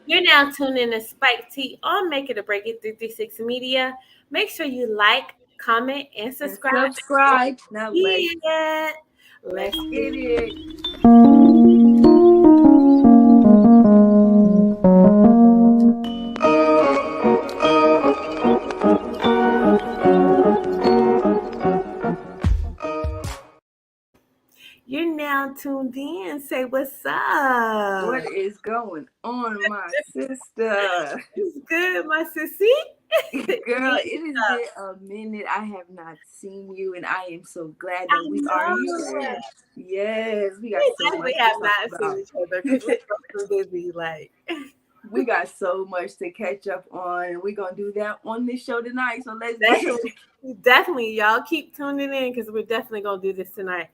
You're now tuned in to Spike Tea on Make It or Break It 336 Media. Make sure you like, comment, and And subscribe. subscribe. Now Yeah. Let's let's get get it. it. You're now tuned in. Say what's up. What is going on, my sister? It's good, my sissy. Girl, Me. it has been a minute. I have not seen you, and I am so glad I that we are know. here. Yes, we got We so definitely much to have talk not seen about. each other because we're so busy. Like, We got so much to catch up on, and we're gonna do that on this show tonight. So let's get it. definitely, y'all keep tuning in because we're definitely gonna do this tonight.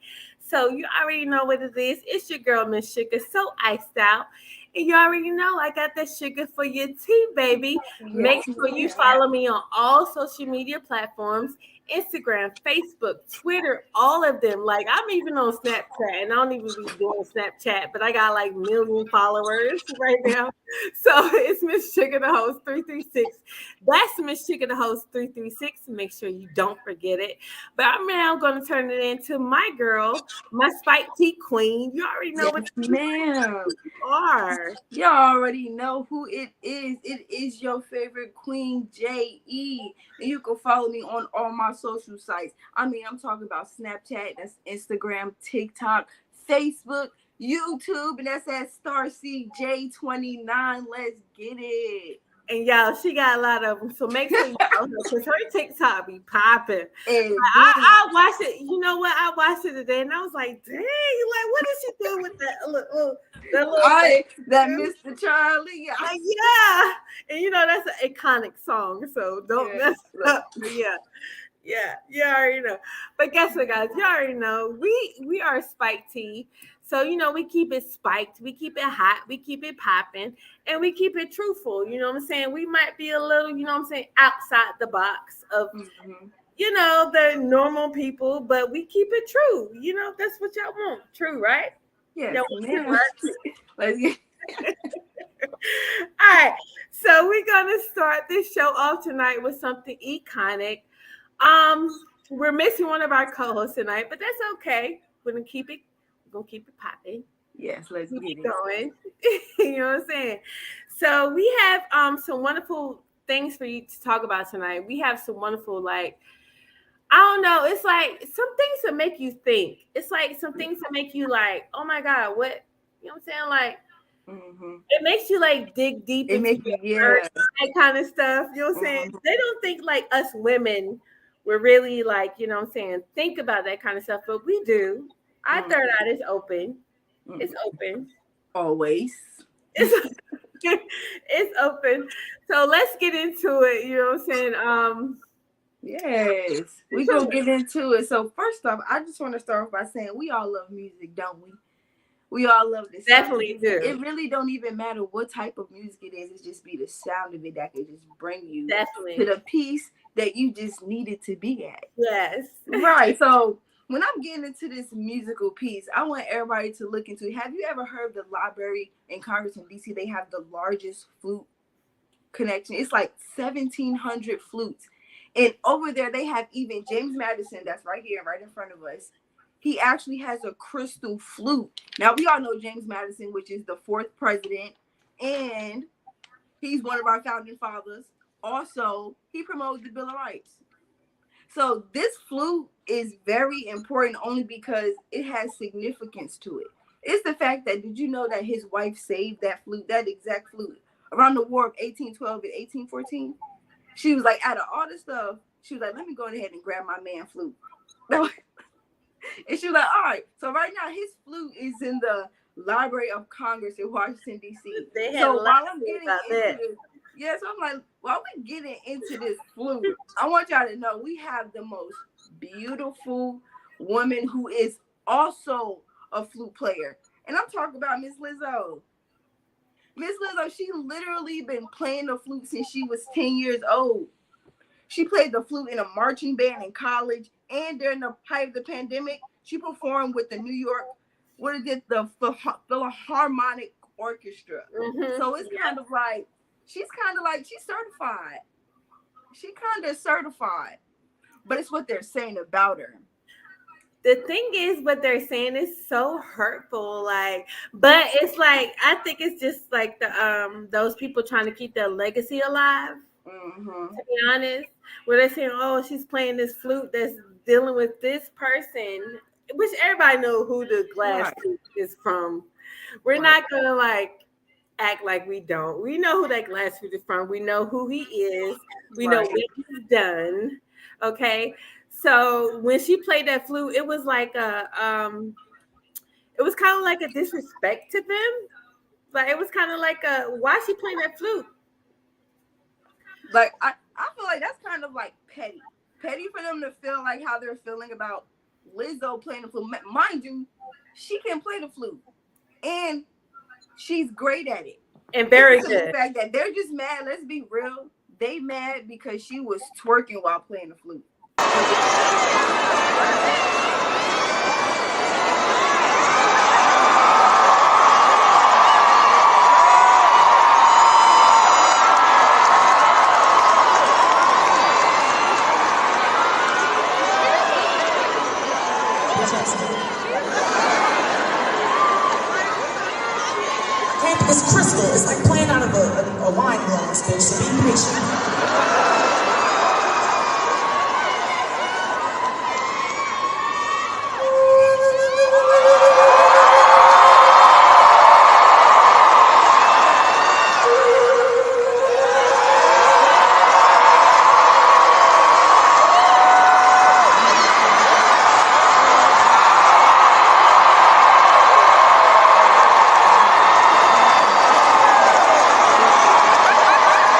So you already know what it is. It's your girl, Miss Sugar, so iced out, and you already know I got that sugar for your tea, baby. Make Yes, sure you ma'am. follow me on all social media platforms: Instagram, Facebook, Twitter, all of them. Like I'm even on Snapchat, and I don't even be doing Snapchat, but I got like million followers right now. So it's Miss Sugar, the host 336. That's Miss Chicken the host 336. Make sure you don't forget it. But I'm now going to turn it into my girl, my Spike Tea Queen. You already know what Yes, ma'am. you are. Y'all already know who it is. It is your favorite Queen J.E. And you can follow me on all my social sites. I mean, I'm talking about Snapchat, that's Instagram, TikTok, Facebook, YouTube, and that's at StarCJ29. Let's get it. And y'all, she got a lot of them. So make sure you follow her because her TikTok be popping. And I watched it. You know what? I watched it today and I was like, dang, like, what is she doing with that little thing? that Mr. Charlie. Like, yeah. And you know, that's an iconic song. So don't Yes, mess it up. But yeah. Yeah, you already know. But guess what, guys? You already know. We are Spike Tea. So, you know, we keep it spiked, we keep it hot, we keep it popping, and we keep it truthful. You know what I'm saying? We might be a little, you know what I'm saying, outside the box of, Mhm. you know, the normal people, but we keep it true. You know, that's what y'all want. True, right? Yes, Y'all want true, ma'am. right? Let's get All right. So we're gonna start this show off tonight with something iconic. We're missing one of our co-hosts tonight, but that's okay. We're gonna keep it popping. yes, let's Keep get it it. going. You know what I'm saying? So we have some wonderful things for you to talk about tonight. We have some wonderful, like, I don't know, it's like some things that make you think. It's like some things that make you like, oh my God, what, you know what I'm saying? Like Hmm. it makes you like dig deep It into makes your you, heart, yeah. that kind of stuff. You know what I'm saying? Mhm. They don't think like us women we're really like, you know what I'm saying, think about that kind of stuff, but we do. Our third Mhm. eye is open. It's Mhm. open. Always. It's it's open. So let's get into it. You know what I'm saying? Yes. We gonna get into it. So first off, I just want to start off by saying we all love music, don't we? We all love the sound of Definitely music. do. It really don't even matter what type of music it is. It's just be the sound of it that can just bring you to Definitely. the piece that you just needed to be at. Yes. Right. So when I'm getting into this musical piece, I want everybody to look into. Have you ever heard of the library in Congress in DC? They have the largest flute connection. It's like 1,700 flutes. And over there, they have even James Madison, that's right here, right in front of us. He actually has a crystal flute. Now, we all know James Madison, which is the fourth president, and he's one of our founding fathers. Also, he promoted the Bill of Rights. So, this flute is very important only because it has significance to it. It's the fact that, did you know that his wife saved that flute, that exact flute, around the war of 1812 and 1814? She was like, out of all the stuff, she was like, let me go ahead and grab my man flute. And she was like, all right. So right now, his flute is in the Library of Congress in Washington, D.C. They had a So lot while to I'm say getting about into that. this, yeah, so I'm like, while we getting into this flute, I want y'all to know we have the most beautiful woman who is also a flute player. And I'm talking about Miss Lizzo. Miss Lizzo, she literally been playing the flute since she was 10 years old. She played the flute in a marching band in college, and during the height of the pandemic, she performed with the New York, what is it, the Philharmonic orchestra. Mm-hmm. So it's kind of like she's certified. She kind of certified, but it's what they're saying about her. The thing is, what they're saying is so hurtful. Like, but it's like I think it's just like the those people trying to keep their legacy alive. Mm-hmm. To be honest, where they're saying, "Oh, she's playing this flute that's dealing with this person," which everybody know who the glass Right. flute is from. We're Right. not gonna like act like we don't. We know who that glass flute is from. We know who he is. We know Right. what he's done. Okay. So when she played that flute, it was like it was kind of like a disrespect to them. Like it was kind of like a why is she playing that flute? Like I feel like that's kind of like petty. Petty for them to feel like how they're feeling about Lizzo playing the flute. Mind you, she can play the flute. And she's great at it. And It's very just the good. fact that they're just mad. Let's be real. They mad because she was twerking while playing the flute. It's crystal. It's like playing out of a wine glass, bitch. So be patient.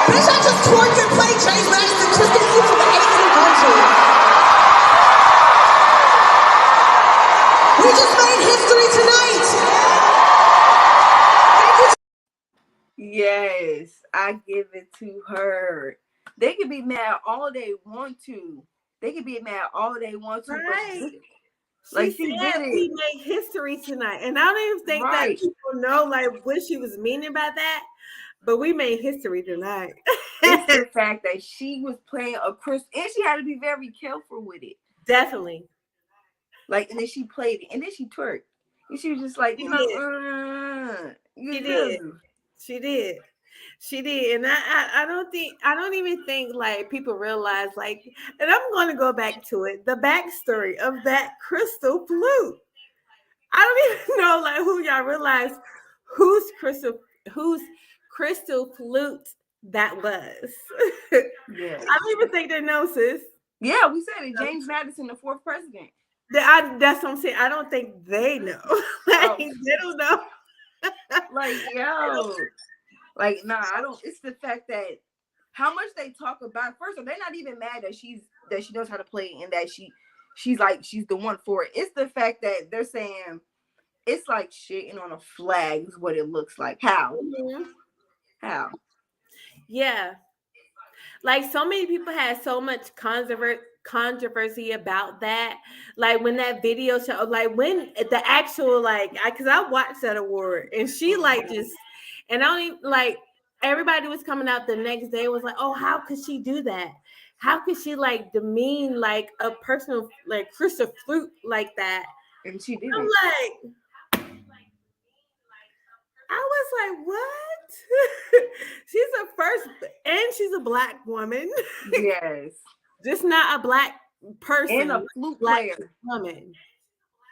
Bitch, I just twerked and played James Madison crystal flute from the 1800s. We just made history tonight. Yes, I give it to her. They can be mad all they want to. They can be mad all they want to, Right. but She she said did we it. made history tonight. And I don't even think that Right. people know like what she was meaning by that. But we made history tonight. It's the fact that she was playing a crystal and she had to be very careful with it. Definitely. Like, and then she played it and then she twerked. And she was just like, She you did. know, She you did. do. She did. She did. And I don't even think like people realize like, and I'm going to go back to it, the backstory of that crystal flute. I don't even know like who y'all realize whose whose crystal flute that was. I Yeah. don't even think they know, sis. Yeah, we said it. James Madison, the fourth president. That's what I'm saying. I don't think they know. Like, Oh, they don't know. like, yo. Like, nah, I don't. It's the fact that how much they talk about. First of all, they're not even mad that she knows how to play and that she's the one for it. It's the fact that they're saying it's like shitting on a flag is what it looks like. How? Mhm. How? Yeah. Like so many people had so much controversy about that. Like when that video show, like when the actual like, because I watched that award and she like just, and I don't even like everybody was coming out the next day was like, oh, how could she do that? How could she like demean like a person like Krista Flute like that? And she I'm didn't. like, I was like, what? She's a first, and she's a black woman. Yes. Just not a black And person, a flute black player. woman.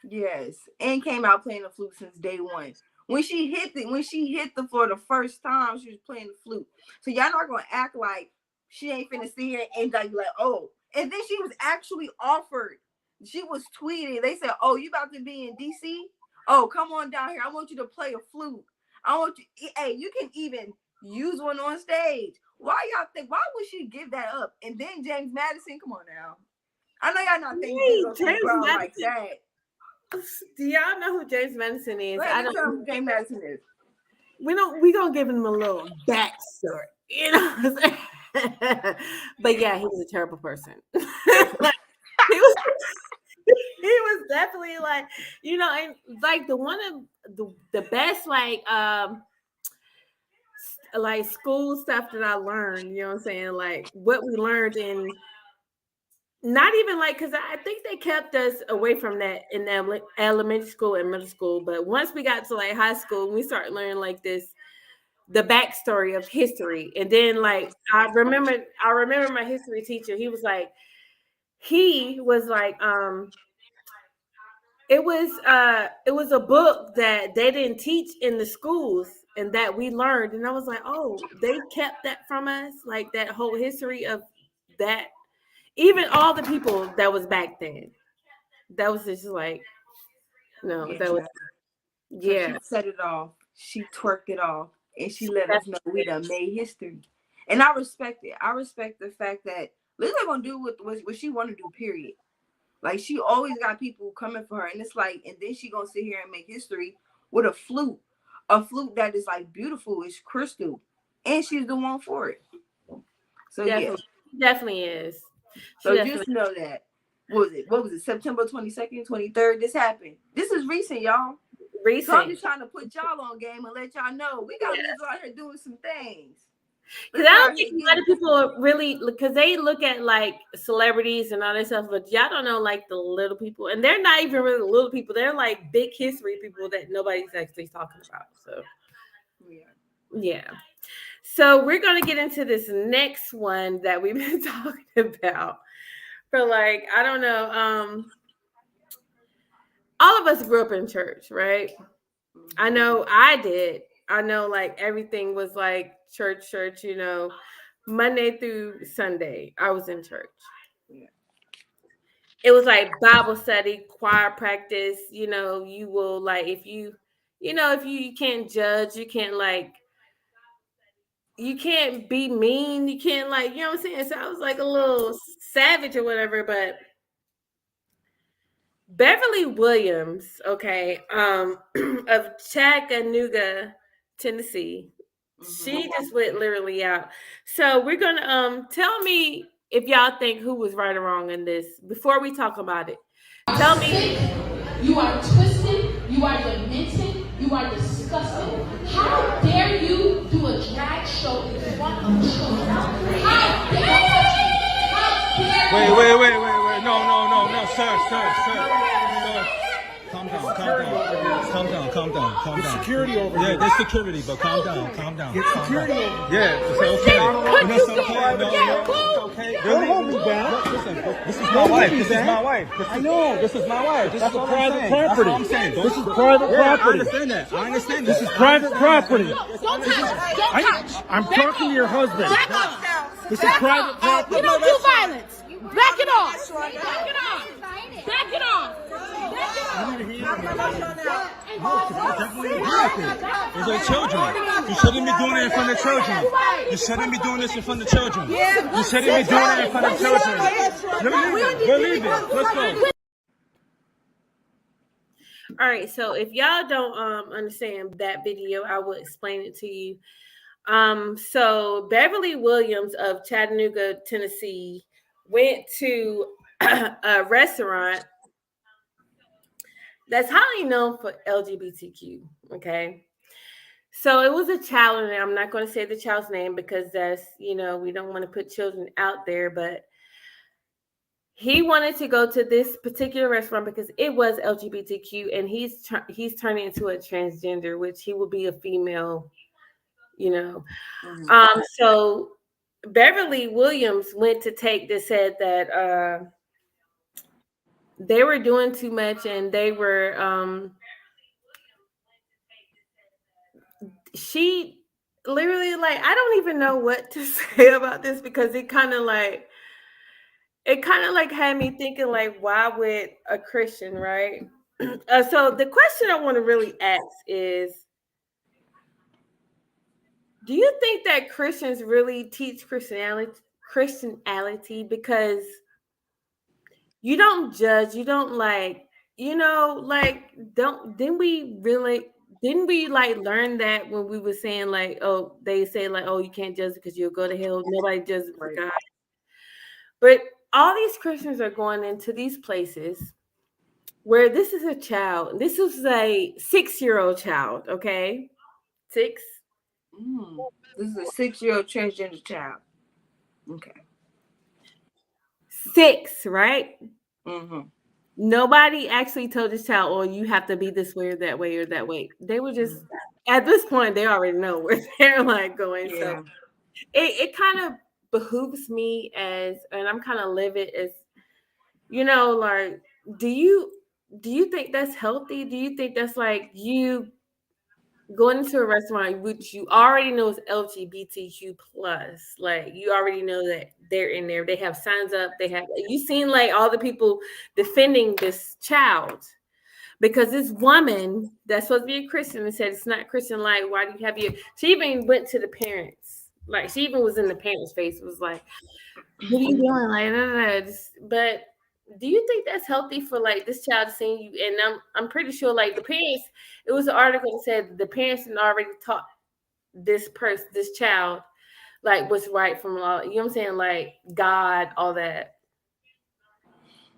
Yes. And came out playing the flute since day one. When she hit the floor the first time, she was playing the flute. So y'all not gonna act like she ain't finna see her and like, oh. And then she was actually offered. She was tweeting. They said, "Oh, you about to be in DC? Oh, come on down here. I want you to play a flute. I want you. Hey, you can even use one on stage. Why y'all think? Why would she give that up? And then James Madison, come on now. I know y'all not thinking she's Hey, gonna come James ground like Madison. that. Do y'all know who James Madison is? Go I ahead and tell don't. them who James Madison is. We gonna give him a little backstory. You know what I'm saying? But yeah, he was a terrible person. Like, he was he definitely like, and like the one of the best like like school stuff that I learned, you know what I'm saying? Like what we learned in not even like because I think they kept us away from that in elementary school and middle school. But once we got to like high school, we started learning like the backstory of history. And then like I remember my history teacher, he was like it was a book that they didn't teach in the schools and that we learned. And I was like, oh, they kept that from us, like that whole history of that, even all the people that was back then. That was just like, no, Yeah. that was, So she yeah, set it off. She twerked it off, and she let us know we definitely done made history. And I respect it. I respect the fact that Lizzie gonna do what she want to do. Period. Like she always got people coming for her, and it's like, and then she gonna sit here and make history with a flute that is like beautiful. It's crystal, and she's the one for it. So yeah. definitely is. She So definitely just know that. What was it? September 22nd, 23rd. This happened. This is recent, y'all. So I'm recent. just trying to put y'all on game and let y'all know we got Lizzo out here doing some things. Because I Lizzo don't out think here a lot getting of people really, because they look at like celebrities and all that stuff, but y'all don't know like the little people, and they're not even really little people. They're like big history people that nobody's actually talking about. So yeah. yeah. So we're gonna get into this next one that we've been talking about for like I don't know. All of us grew up in church, right? I Mm-hmm. know I did. I know like everything was like church, you know, Monday through Sunday. I was in church. Yeah. It was like Bible study, choir practice, you know, you will like if you can't judge, you can't like you can't be mean, you can't like, you know what I'm saying? So I was like a little savage or whatever, but Beverly Williams, okay, of Chattanooga, Tennessee. Mm-hmm. She just went literally out. So we're gonna tell me if y'all think who was right or wrong in this before we talk about it. Tell me. Sick, you are twisted, you are demented, you are disgusting. How dare you do a drag show in front of children? How dare you? How dare you? Wait. No, sir. Calm down. There's security over Yeah, here. there's security, but calm down. Get security over here. Yeah, it's okay. Could No, you it's get okay. No, yeah, it's okay. Don't hold me down. Listen, this is my Don't wife. hold me This is down. my wife. I know. This is my wife. That's all I'm private saying. property. That's all I'm saying. This is private Yeah, I property. understand that. I understand This that. is private property. Don't touch. Don't touch. I'm Back talking to your husband. Back off. This is Back private off. property. We don't do violence. Back it off. Back it off. Back it off. These are children. You shouldn't be doing it in front of children. You shouldn't be doing this in front of children. You shouldn't be doing it in front of children. We're leaving. Let's go. All right, so if y'all don't understand that video, I will explain it to you. So Beverly Williams of Chattanooga, Tennessee, went to a restaurant that's highly known for LGBTQ. Okay. So it was a child, and I'm not going to say the child's name because that's, we don't want to put children out there, but he wanted to go to this particular restaurant because it was LGBTQ, and he's turning into a transgender, which he will be a female, you know. So Beverly Williams went to take this, said that they were doing too much, and they were she literally, like, I don't even know what to say about this because it kind of like had me thinking, like, why would a Christian, right? So the question I want to really ask is, do you think that Christians really teach Christianity? Because you don't judge, you don't like, like, didn't we like learn that when we were saying like, oh, they say like, oh, you can't judge because you'll go to hell. Nobody judges for God. But all these Christians are going into these places where this is a child. This is a 6-year-old child, okay? 6. This is a 6-year-old transgender child. Okay. 6, right? Mm-hmm. Nobody actually told this child, "Oh, you have to be this way or that way or that way." They were just at this point, they already know where they're like going. So Yeah. it kind of behooves me as, and I'm kind of livid as, like, do you think that's healthy? Do you think that's like you going into a restaurant which you already know is LGBTQ plus, like you already know that they're in there. They have signs up. They have you seen like all the people defending this child because this woman that's supposed to be a Christian and said it's not Christian. Like, why do you have your? She even went to the parents. Like, she even was in the parents' face. It was like, what are you doing? Like, but do you think that's healthy for like this child seeing you? And I'm pretty sure like the parents. It was an article that said the parents had already taught this child, like what's right from law. You know what I'm saying? Like God, all that.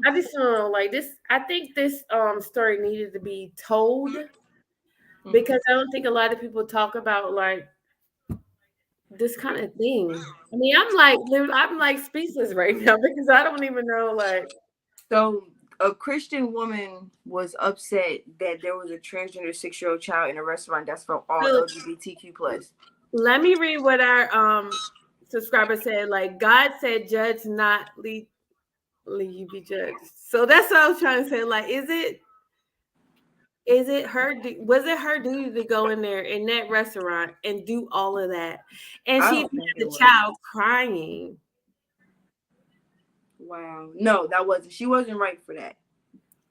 I just don't know. Like this, I think this story needed to be told because I don't think a lot of people talk about like this kind of thing. I mean, I'm like speechless right now because I don't even know like. So a Christian woman was upset that there was a transgender 6-year-old child in a restaurant that's for all So LGBTQ plus. let me read what our subscriber said. Like God said, "Judge not, lead you be judged." So that's what I was trying to say. Like, is it her? Was it her duty to go in there in that restaurant and do all of that? And I she don't even think had it the was. child crying. Wow. No, that wasn't. She wasn't right for that.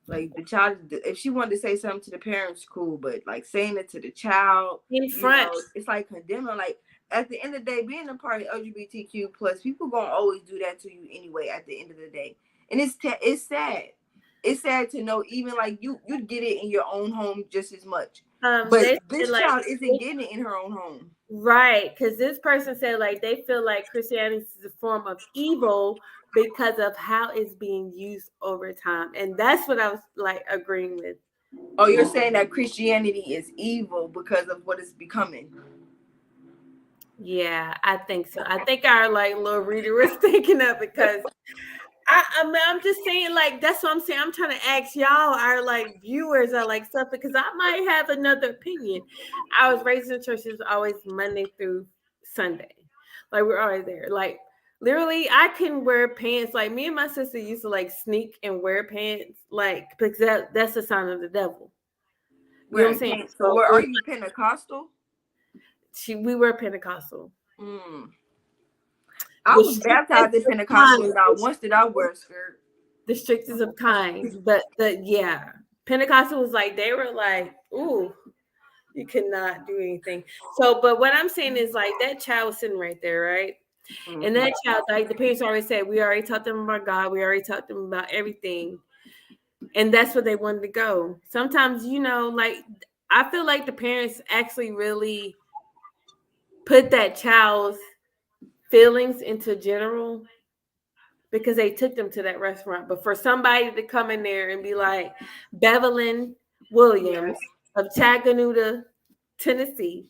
Like the child, if she wanted to say something to the parents, cool. But like saying it to the child, In front. it's like condemning. Like at the end of the day, being a part of LGBTQ plus, people gonna always do that to you anyway. At the end of the day, and it's sad. It's sad to know even like you'd get it in your own home just as much. But They said this like child isn't getting it in her own home. right, because this person said like they feel like Christianity is a form of evil because of how it's being used over time, and that's what I was like agreeing with. Oh, you're saying that Christianity is evil because of what it's becoming. Yeah, I think so. I think our like little reader was thinking of because I mean, I'm just saying, like, that's what I'm saying. I'm trying to ask y'all, our like viewers, are like stuff because I might have another opinion. I was raised in church; it was always Monday through Sunday, like we're always there. Like literally, I can wear pants. Like me and my sister used to like sneak and wear pants, like because that's a sign of the devil. You know what I'm Wearing saying? pants. So So where it are was you Pentecostal? we were Pentecostal. Mm. I The was strictest baptized in of Pentecostal. kind. Not once did I wear a skirt. The strictest of kind. But yeah, Pentecostal was like they were like, ooh, you cannot do anything. So, but what I'm saying is like that child was sitting right there, right? And that child, like the parents already said, we already taught them about God, we already taught them about everything, and that's where they wanted to go. Sometimes, like I feel like the parents actually really put that child's feelings into general because they took them to that restaurant. But for somebody to come in there and be like, Bevelyn Williams Yes. of Chattanooga, Tennessee,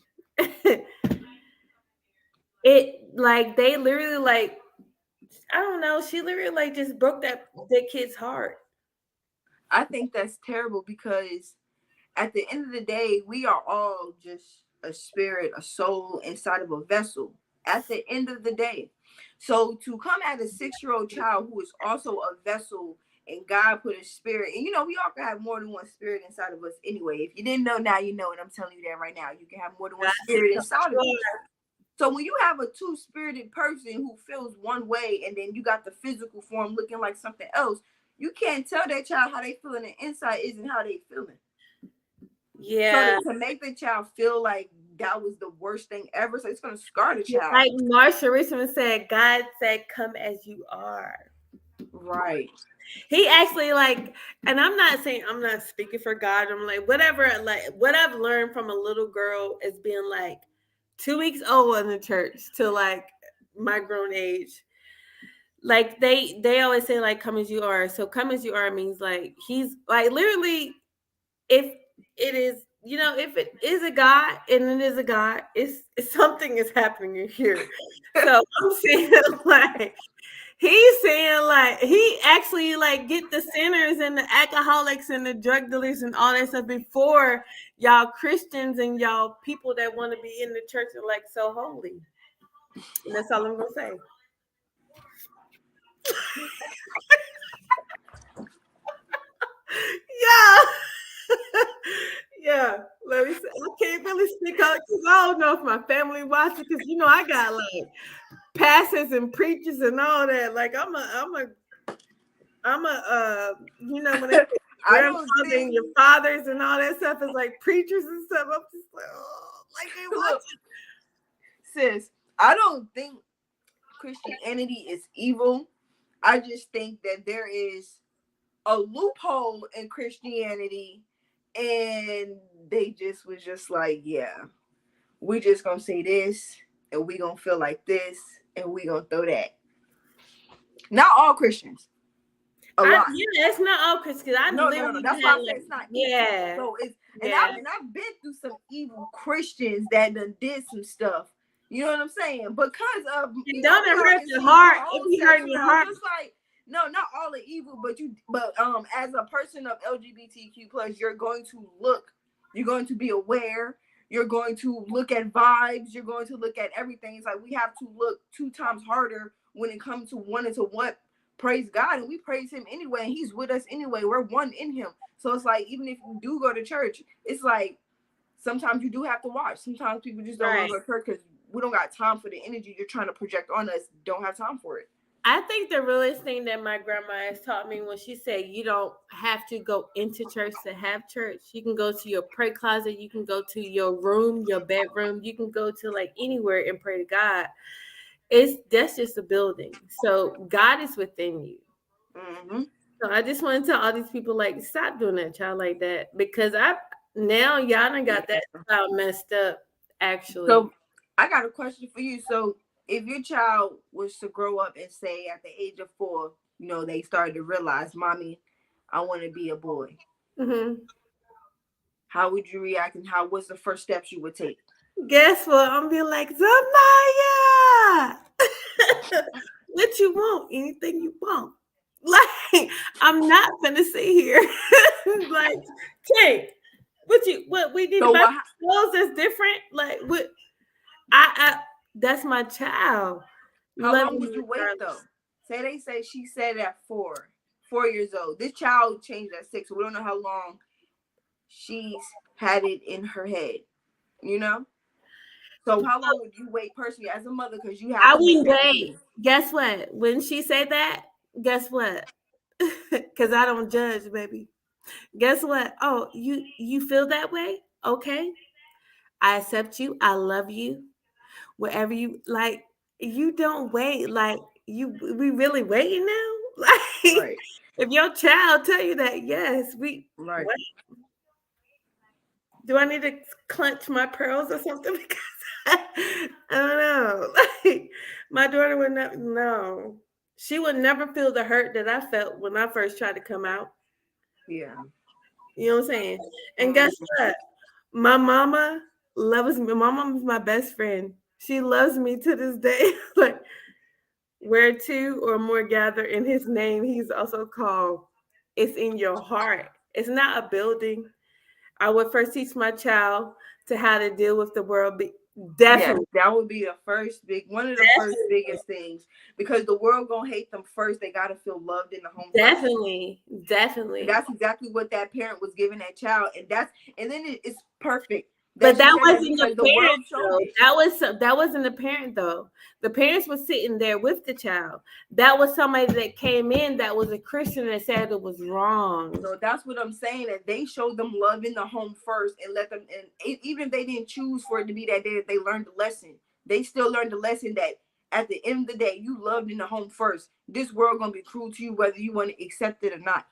it like they literally like I don't know, she literally like just broke that kid's heart. I think that's terrible because at the end of the day, we are all just a spirit, a soul inside of a vessel. At the end of the day. So to come at a 6-year-old child who is also a vessel and God put a spirit, and we all can have more than one spirit inside of us anyway. If you didn't know, now you know, and I'm telling you that right now. You can have more than one spirit inside of you. So when you have a two-spirited person who feels one way and then you got the physical form looking like something else, you can't tell that child how they feeling. The inside isn't how they feeling. Yeah. So to make the child feel like that was the worst thing ever, so it's gonna scar the child. Like Marsha Richmond said, God said, "Come as you are." Right. He actually like, and I'm not saying I'm not speaking for God. I'm like whatever. Like what I've learned from a little girl is being like 2 weeks old in the church to like my grown age. Like they always say like come as you are. So come as you are means like he's like literally if it is if it is a God and it is a God, it's something is happening here. So I'm saying like he's saying like he actually like get the sinners and the alcoholics and the drug dealers and all that stuff before y'all Christians and y'all people that want to be in the church are like so holy. And that's all I'm gonna say. Yeah. Yeah. Let me say I can't really speak out because I don't know if my family watches because I got like pastors and preachers and all that. Like I'm a when they say I don't grandfather and think. your fathers and all that stuff is like preachers and stuff. I'm just like, oh, like they watch Look, sis, I don't think Christianity is evil. I just think that there is a loophole in Christianity, and they just was just like, yeah, we just gonna say this, and we gonna feel like this, and we gonna throw that. Not all Christians, a lot. yeah, it's not all Christians. I No, no, no, no. literally That's why had I said like, it's not evil. yeah, So it's yeah. and I've been through some evil Christians that done did some stuff. You know what I'm saying? Because of Don't it we all hurt can your see heart? our It own be steps hurting your around. heart. Just like no, not all are evil, but as a person of LGBTQ plus, you're going to look, you're going to be aware, you're going to look at vibes, you're going to look at everything. It's like we have to look 2 times harder when it comes to wanting to what praise God, and we praise him anyway, and he's with us anyway. We're one in him. So it's like even if you do go to church, it's like sometimes you do have to watch. Sometimes people just don't want to go to church because we don't got time for the energy you're trying to project on us. Don't have time for it. I think the realest thing that my grandma has taught me when she said you don't have to go into church to have church. You can go to your prayer closet, you can go to your room, your bedroom, you can go to like anywhere and pray to God. That's just a building. So God is within you. Mm-hmm. So I just want to tell all these people like stop doing that child like that because now y'all done got that child messed up actually. So I got a question for you. So if your child was to grow up and say at the age of 4, they started to realize, mommy, I want to be a boy. Mm-hmm. How would you react, and what's the first steps you would take? Guess what? I'm be like, Zamaya, what you want? Anything you want. Like, I'm not gonna sit here. Like, Tank, what we need So to buy what? clothes that's different. Like, what I that's my child. How Love long me would you wait though? regardless. Say she said at 4 years old. This child changed at 6, so we don't know how long she's had it in her head. You know. So how long would you wait personally as a mother? Because you have I to make wouldn't that wait. decision. Guess what? When she said that, guess what? Because I don't judge, baby. Guess what? Oh, you feel that way? Okay. I accept you. I love you. Whatever you like, you don't wait. Like we really waiting now? Like Right. if your child tell you that, yes, we Right. wait. Do I need to clench my pearls or something? Because I don't know. Like my daughter would not no. She would never feel the hurt that I felt when I first tried to come out. Yeah. You know what I'm saying? And Mm-hmm. guess what? My mama loves me. My mama's my best friend. She loves me to this day. Like where 2 or more gather in his name, he's also called. It's in your heart. It's not a building. I would first teach my child to how to deal with the world. Yes, Definitely. that would be one of the first biggest things, because the world gonna hate them first. They gotta feel loved in the home first. Definitely. And Definitely. that's exactly what that parent was giving that child, and then it's perfect But that she that said that wasn't the because the world parent showed though. it. That wasn't the parent though. The parents were sitting there with the child. That was somebody that came in that was a Christian that said it was wrong. So that's what I'm saying, that they showed them love in the home first and let them, and even if they didn't choose for it to be that day that they learned the lesson, they still learned the lesson that at the end of the day, you loved in the home first. This world gonna be cruel to you whether you want to accept it or not.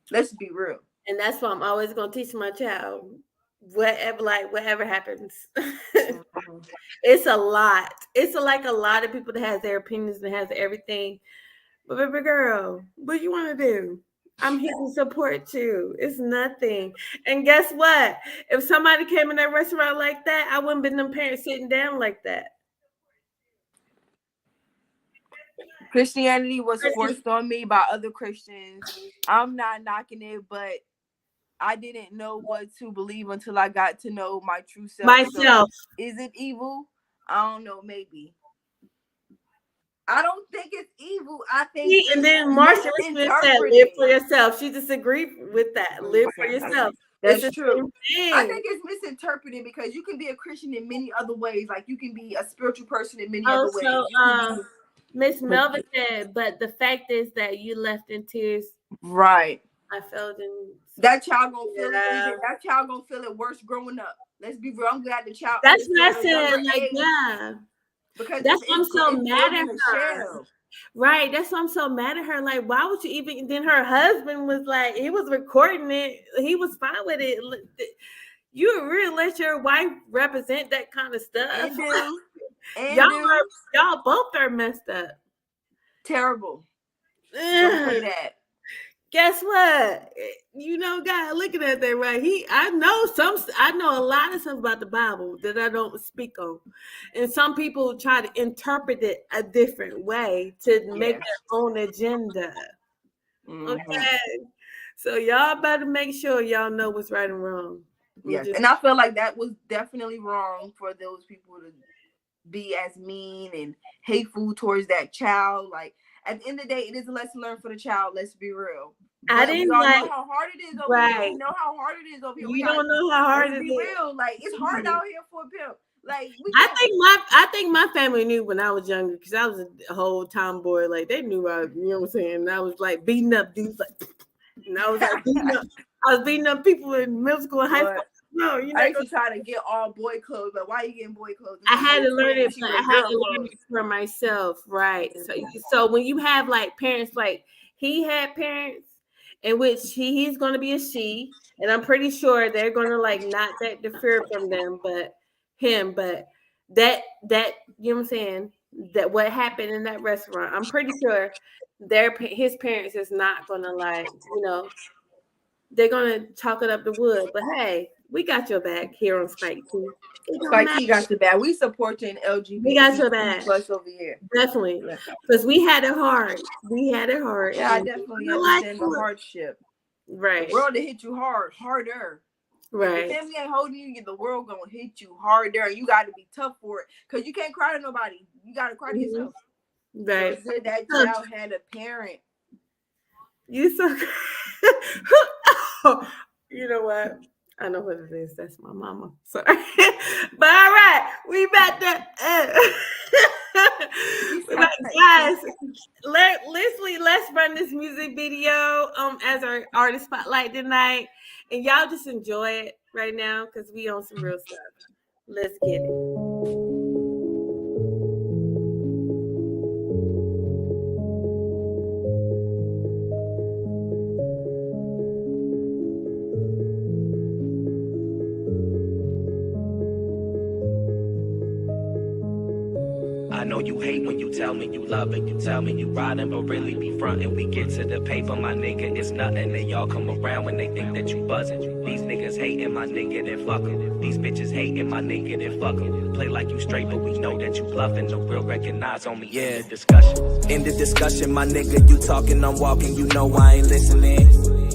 Let's be real. And that's why I'm always gonna teach my child whatever happens. Mhm. It's a lot. It's like a lot of people that has their opinions and has everything. But baby girl, what you want to do? I'm here to support you. It's nothing. And guess what? If somebody came in that restaurant like that, I wouldn't been them parents sitting down like that. Christianity was forced on me by other Christians. I'm not knocking it, but I didn't know what to believe until I got to know my true self. Myself. So, is it evil? I don't know, maybe. I don't think it's evil. I think and then Marsha said, live for yourself. She disagreed with that. Live for yourself. That's true. I think it's misinterpreted because you can be a Christian in many other ways. Like you can be a spiritual person in many other ways. So, Miss Melvin said, but the fact is that you left in tears. Right. I felt in that child gonna feel it. That child gonna feel it worse growing up. Let's be real. I'm glad the child. That's what I said. Like, yeah. Because that's why I'm so mad at her. Right. That's why I'm so mad at her. Like, why would you even? Then her husband was like, he was recording it. He was fine with it. You really let your wife represent that kind of stuff. Y'all both are messed up. Terrible. Don't say that. Guess what? You know, God looking at that, right? I know a lot of stuff about the Bible that I don't speak on. And some people try to interpret it a different way to make their own agenda. Okay. So y'all better make sure y'all know what's right and wrong. Yes. And I feel like that was definitely wrong for those people to be as mean and hateful towards that child. Like, at the end of the day, it is a lesson learned for the child. Let's be real. But I didn't know how hard it is over here. We know how hard it is over here. You don't know how hard it is. Real. Like, it's hard out here for a pimp. Like, I think my family knew when I was younger because I was a whole tomboy. Like, they knew you know what I'm saying? I was like beating up dudes, like, and I was like beating up people in middle school and high school. No, I used to try to get all boy clothes, but why are you getting boy clothes? I had to learn it. I had to learn it for myself, right? So when you have like parents, like he had parents in which he's going to be a she, and I'm pretty sure they're going to like not that defer from them, but that you know what I'm saying? That what happened in that restaurant, I'm pretty sure his parents is not going to like, you know, they're going to chalk it up the wood, but hey. We got your back here on Spyke Tea. Spyke Tea got your back. We support you in LGBT. We got your back. Plus over here. Definitely. Because we had it hard. Yeah, I definitely understand the hardship. Right. The world will hit you harder. Right. If family ain't holding you, the world gonna hit you harder. You got to be tough for it. Because you can't cry to nobody. You got to cry to yourself. Right. So that child had a parent. You so you know what? I know what it is. That's my mama. Sorry. But all right, we back to guys. Let's run this music video as our artist spotlight tonight. And y'all just enjoy it right now because we on some real stuff. Let's get it. I know you hate when you tell me you love it. You tell me you riding, but really be frontin'. We get to the paper, my nigga, it's nothing. They all come around when they think that you buzzing. These niggas hating, my nigga, then fuck 'em. These bitches hating, my nigga, then fuck 'em. Play like you straight, but we know that you bluffing. No real recognize on me, yeah, discussion. In the discussion, my nigga, you talking, I'm walking, you know I ain't listening.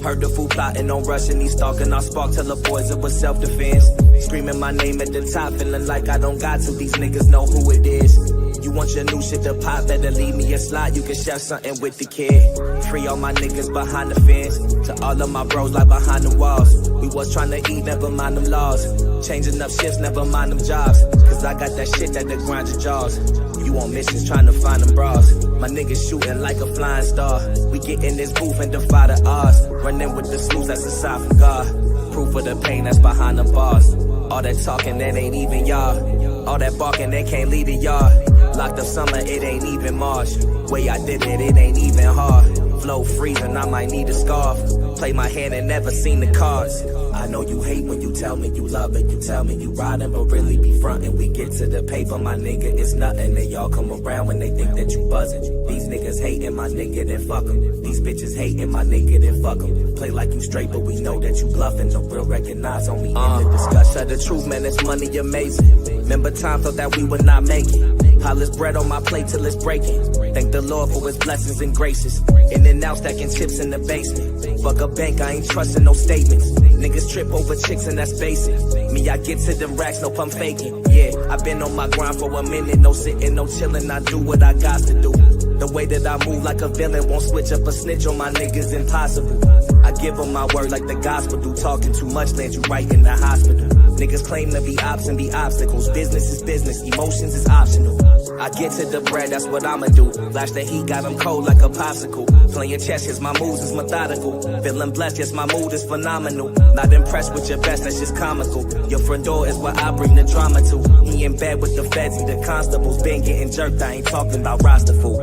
Heard the fool plotting on rushing, he stalking, I spark, tell the boys it was self-defense. Screaming my name at the top, feeling like I don't got to, these niggas know who it is. You want your new shit to pop, better leave me a slot, you can share something with the kid. Free all my niggas behind the fence, to all of my bros like behind the walls. We was trying to eat, never mind them laws. Changing up shifts, never mind them jobs. Cause I got that shit that'll grind your jaws. You on missions trying to find them bras. My niggas shooting like a flying star. We get in this booth and defy the odds. Running with the sleuths, that's a sign from God. Proof of the pain that's behind the bars. All that talking, that ain't even y'all. All that barking, they can't lead the yard. Locked up summer, it ain't even March. Way I did it, it ain't even hard. Flow freezing, I might need a scarf. Play my hand and never seen the cards. I know you hate when you tell me you love it. You tell me you riding, but really be frontin'. We get to the paper, my nigga, it's nothing. They all come around when they think that you buzzing. These niggas hating, my nigga, then fuck 'em. These bitches hating, my nigga, then fuck 'em. Play like you straight, but we know that you bluffing. No real recognize on me in the discussion. Tell the truth, man, it's money amazing. Remember times thought that we would not make it. Pile this bread on my plate till it's breaking. Thank the Lord for his blessings and graces. In and out stacking chips in the basement. Fuck a bank, I ain't trusting no statements. Niggas trip over chicks and that's basic. Me, I get to them racks, no pump faking. Yeah, I been on my grind for a minute. No sitting, no chilling, I do what I got to do. The way that I move like a villain, won't switch up a snitch on my niggas, impossible. I give them my word like the gospel do. Talking too much, land you right in the hospital. Niggas claim to be ops and be obstacles. Business is business, emotions is optional. I get to the bread, that's what I'ma do. Flash the heat, got them cold like a popsicle. Playing chess, yes, my moves is methodical. Feeling blessed, yes, my mood is phenomenal. Not impressed with your best, that's just comical. Your front door is where I bring the drama to. He in bed with the feds, he the constables. Been getting jerked, I ain't talking about roster fool.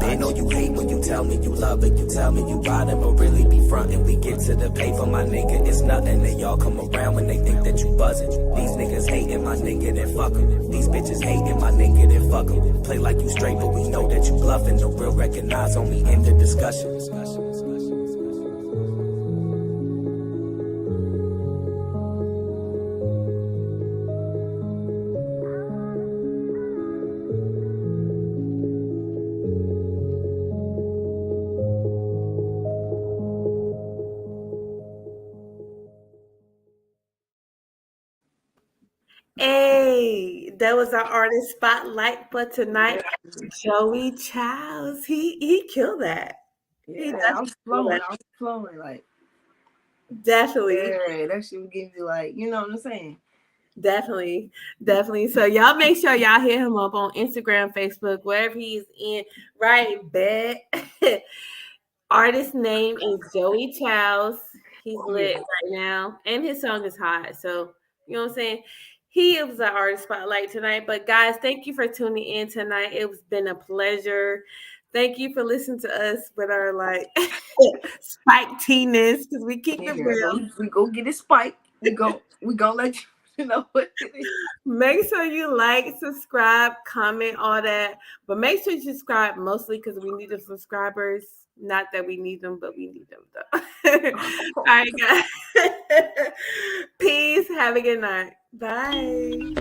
I know you hate when you tell me you love it. You tell me you riding, but really be frontin'. We get to the paper, my nigga, it's nothing. They all come around when they think that you buzzing. These niggas hating, my nigga, then fuck 'em. These bitches hating, my nigga, then fuck 'em. Play like you straight, but we know that you bluffing. No real recognize on me in the discussion. Hey, that was our artist spotlight for tonight. Joey Childs. He killed that. He Yeah, I'm definitely killed flowing. that. I'm flowing. Like, Definitely. yeah, that shit would give you like, you know what I'm saying? Definitely. Definitely. So y'all make sure y'all hit him up on Instagram, Facebook, wherever he's in. Right, bet. Artist name is Joey Childs. He's lit right now. And his song is hot. So, you know what I'm saying? He was our artist spotlight tonight. But guys, thank you for tuning in tonight. It's been a pleasure. Thank you for listening to us with our like Spike T-ness because we keep Yeah, it real. we go get it spiked. We gonna let you know what it is. Make sure you like, subscribe, comment, all that. But make sure you subscribe mostly because we need the subscribers. Not that we need them, but we need them though. All right, guys. Peace. Have a good night. Bye.